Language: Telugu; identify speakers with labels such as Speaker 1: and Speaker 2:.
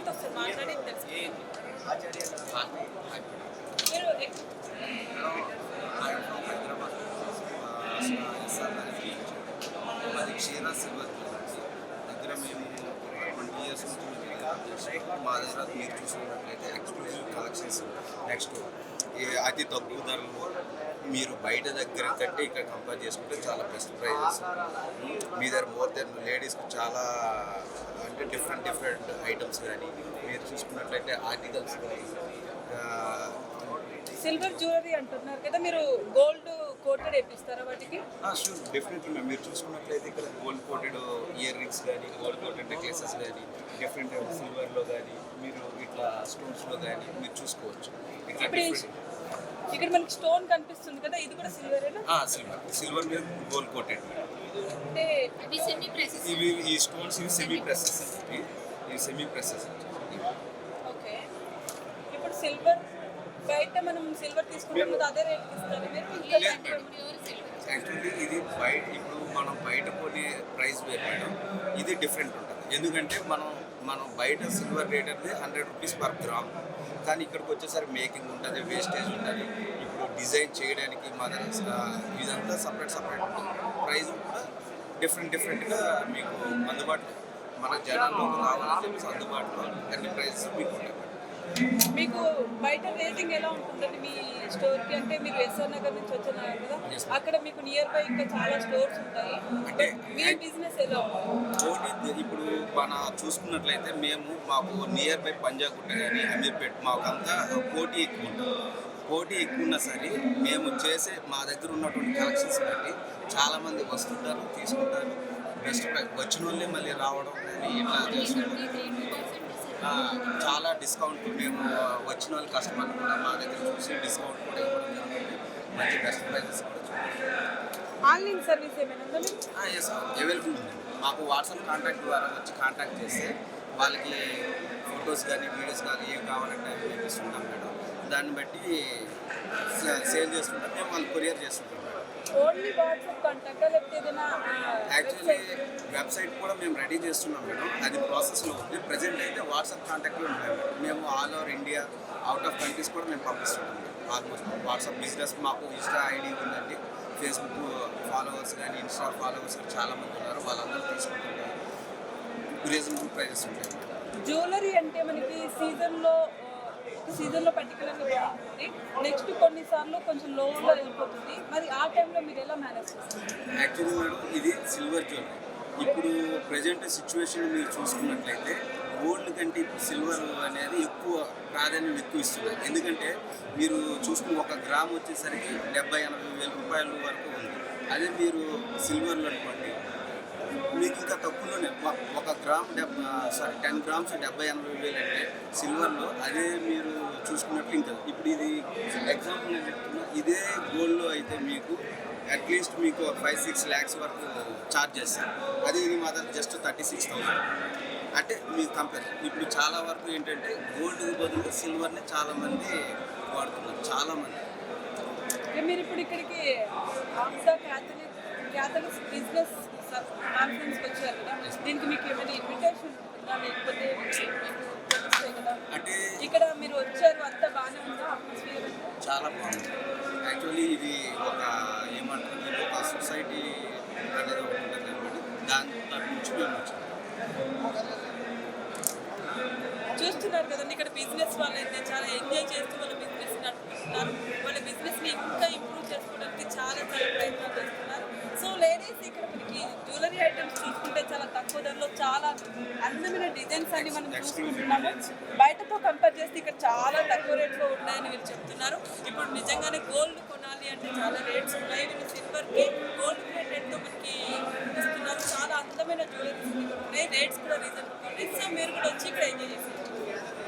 Speaker 1: మైక్ వస్తుంది మాట్లాడి తెలుసు మీరు
Speaker 2: మాది క్షీర సిల్వర్ దగ్గర మేము 20 ఇయర్స్ నుంచి మా దగ్గర మీరు చూసుకున్నట్లయితే ఎక్స్క్లూజివ్ కలెక్షన్స్ నెక్స్ట్ అతి తక్కువ ధరలు మీరు బయట దగ్గర కంటే ఇక్కడ కంపేర్ చేసుకుంటే చాలా బెస్ట్ ప్రైజెస్ మీ దగ్గర మోర్ దెన్ లేడీస్కి చాలా అంటే డిఫరెంట్ ఐటమ్స్ కానీ మీరు చూసుకున్నట్లయితే ఆర్టికల్స్ కానీ
Speaker 1: సిల్వర్ జ్యువెలరీ అంటున్నారు కదా, మీరు గోల్డ్ కోటెడ్ వేపిస్తారా వాటికి?
Speaker 2: షూర్, డెఫినెట్లీ మీరు చూసుకున్నట్లయితే ఇక్కడ గోల్డ్ కోటెడ్ ఇయర్ రింగ్స్ కానీ గోల్డ్ కోటెడ్ నెక్లెసెస్ కానీ డిఫరెంట్ సిల్వర్లో కానీ మీరు ఇట్లా స్టోన్స్లో కానీ మీరు చూసుకోవచ్చు.
Speaker 1: ఇక్కడ మనకి స్టోన్ కనిపిస్తుంది కదా, ఇది కూడా సిల్వరేనా?
Speaker 2: సిల్వర్ మీద గోల్డ్ కోటెడ్.
Speaker 1: అంటే
Speaker 2: ఇవి ఈ స్టోన్స్ ఇవి సెమీ ప్రెసెస్ అండి, ఇవి సెమీ ప్రెసెస్.
Speaker 1: ఓకే, ఇప్పుడు సిల్వర్ బయట మనం సిల్వర్ తీసుకుంటాం అదే రేట్ ఇస్తారు మీరు?
Speaker 2: యాక్చువల్లీ ఇది బయట ఇప్పుడు మనం బయట కొనే ప్రైస్ వేరు మేడం, ఇది డిఫరెంట్ ఉంటుంది. ఎందుకంటే మనం బయట సిల్వర్ రేట్ అనేది 100 రూపీస్ పర్ గ్రామ్, కానీ ఇక్కడికి వచ్చేసరికి మేకింగ్ ఉంటుంది, వేస్టేజ్ ఉంటుంది, ఇప్పుడు డిజైన్ చేయడానికి మన ఇదంతా సపరేట్ ఉంటుంది. ప్రైస్ కూడా డిఫరెంట్గా మీకు అందుబాటులో మన జనాల్లోకి రావాలని చెప్పేసి అందుబాటులో అన్ని ప్రైజెస్ మీకు ఉంటాయి.
Speaker 1: మీకు బయట రేటింగ్ ఎలా ఉంటుందండి మీ స్టోర్కి? అంటే మీరు ఎస్ఆర్ నగర్ నుంచి వచ్చినారు కదా, అక్కడ మీకు నియర్ బై ఇంకా చాలా స్టోర్స్ ఉంటాయి, అంటే మీ బిజినెస్ ఎలా ఉంటుంది?
Speaker 2: ఇప్పుడు మన చూసుకున్నట్లయితే మాకు నియర్ బై పంజాగుట్ట కానీ అమీర్పేట్ మాకంతా పోటీ ఎక్కువ ఉంటుంది. పోటీ ఎక్కువ ఉన్నా సరే మేము చేసే మా దగ్గర ఉన్నటువంటి కలెక్షన్స్ బట్టి చాలామంది వస్తుంటారు, తీసుకుంటారు. బెస్ట్ ప్రైస్ వచ్చిన వాళ్ళే మళ్ళీ రావడం కానీ ఇట్లా చేస్తుంటారు. చాలా డిస్కౌంట్ మేము వచ్చిన వాళ్ళ కస్టమర్లు కూడా మా దగ్గర చూసి డిస్కౌంట్ కూడా ఇవ్వడం జరుగుతుంది. మంచి బెస్ట్ ప్రైజెస్ కూడా.
Speaker 1: ఆన్లైన్ సర్వీస్ ఏమైనా ఉందా?
Speaker 2: ఎస్, అవైలబుల్ ఉంది. మాకు వాట్సాప్ కాంటాక్ట్ ద్వారా వచ్చి కాంటాక్ట్ చేస్తే వాళ్ళకి ఫొటోస్ కానీ వీడియోస్ కానీ ఏం కావాలంటే అవి పంపిస్తుంటాం మేడం. దాన్ని బట్టి సేల్ చేస్తుంటాం, మేము వాళ్ళు కొరియర్ చేస్తుంటాం మేడం.
Speaker 1: ఓన్లీ వాట్సాప్ కాంటాక్టా లేకపోతే ఏదైనా?
Speaker 2: యాక్చువల్లీ వెబ్సైట్ కూడా మేము రెడీ చేస్తున్నాం మేడం, అది ప్రాసెస్లో ఉంది. ప్రజెంట్ అయితే వాట్సాప్ కాంటాక్ట్లో ఉన్నాయి మేడం. మేము all over India, out of countries కూడా మేము పంపిస్తున్నాం ఆల్మోస్ట్. వాట్సాప్ బిజినెస్ మాకు ఇన్స్టా ఐడి ఉందండి, ఫేస్బుక్ ఫాలోవర్స్ కానీ ఇన్స్టా ఫాలోవర్స్ కానీ చాలామంది ఉన్నారు, వాళ్ళందరూ తీసుకుంటుంటారు. రీజనబుల్ ప్రైజెస్ ఉంటాయి.
Speaker 1: జ్యువెలరీ అంటే మనకి సీజన్లో పర్టికులర్గా బాగుంటుంది, నెక్స్ట్ కొన్నిసార్లు కొంచెం లోలో వెళ్ళిపోతుంది, మరి ఆ టైంలో మీరు ఎలా మేనేజ్ చేస్తారు?
Speaker 2: యాక్చువల్లీ మేడం ఇది సిల్వర్ జ్యువెలరీ. ఇప్పుడు ప్రజెంట్ సిచ్యువేషన్ మీరు చూసుకున్నట్లయితే గోల్డ్ కంటే ఇప్పుడు సిల్వర్ అనేది ఎక్కువ ప్రాధాన్యం ఇస్తున్నారు. ఎందుకంటే మీరు చూసుకుని 1 గ్రామ్ వచ్చేసరికి 70-80 వేల రూపాయల వరకు ఉంది. అదే మీరు సిల్వర్లో అనుకోండి మీకు ఇంకా తక్కువలోనే 1 గ్రామ్ 10 గ్రామ్స్ 70-80 వేలు అంటే సిల్వర్లో. అదే మీరు చూసుకున్నట్లు ఇంకా ఇప్పుడు ఇది ఎగ్జాంపుల్ నేను చెప్తున్నా, ఇదే గోల్డ్లో అయితే మీకు అట్లీస్ట్ మీకు 5-6 lakhs వరకు ఛార్జ్ చేస్తారు. అదే ఇది మాత్రం జస్ట్ 36,000. అంటే మీకు కంపేర్ ఇప్పుడు చాలా వరకు ఏంటంటే గోల్డ్కి బదులు సిల్వర్ని చాలామంది వాడుతున్నారు, చాలామంది.
Speaker 1: మీరు ఇప్పుడు ఇక్కడికి క్యాథలిక్ బిజినెస్ కాన్ఫరెన్స్కి వచ్చారు కదా, దీనికి మీకు ఏమైనా ఇన్విటేషన్ ఉందా లేకపోతే అంటే ఇక్కడ మీరు వచ్చారు అంతా బాగానే ఉందా? అట్మాస్ఫియర్
Speaker 2: చాలా బాగుంది. యాక్చువల్లీ ఇది ఏమంటారు ఇది ఒక సొసైటీ అనేది ఒకటి ఉంటుంది అనమాట, దాని నుంచి మేము వచ్చాము.
Speaker 1: చూస్తున్నారు కదండి, ఇక్కడ బిజినెస్ వాళ్ళు అయితే చాలా ఎంజాయ్ చేస్తూ వాళ్ళ బిజినెస్ నడుపుతున్నారు. వాళ్ళ బిజినెస్ని ఇంకా ఇంప్రూవ్ చేసుకోవడానికి చాలా ప్రయత్నాలు చేస్తున్నారు. సో లేడీస్ ఇక్కడ మనకి జ్యువెలరీ ఐటమ్స్ చూసుకుంటే చాలా తక్కువ ధరలో చాలా అందమైన డిజైన్స్ అన్ని మనం చూసుకుంటున్నాము. బయటతో కంపేర్ చేస్తే ఇక్కడ చాలా తక్కువ రేట్లో ఉన్నాయని మీరు చెప్తున్నారు. ఇప్పుడు నిజంగానే గోల్డ్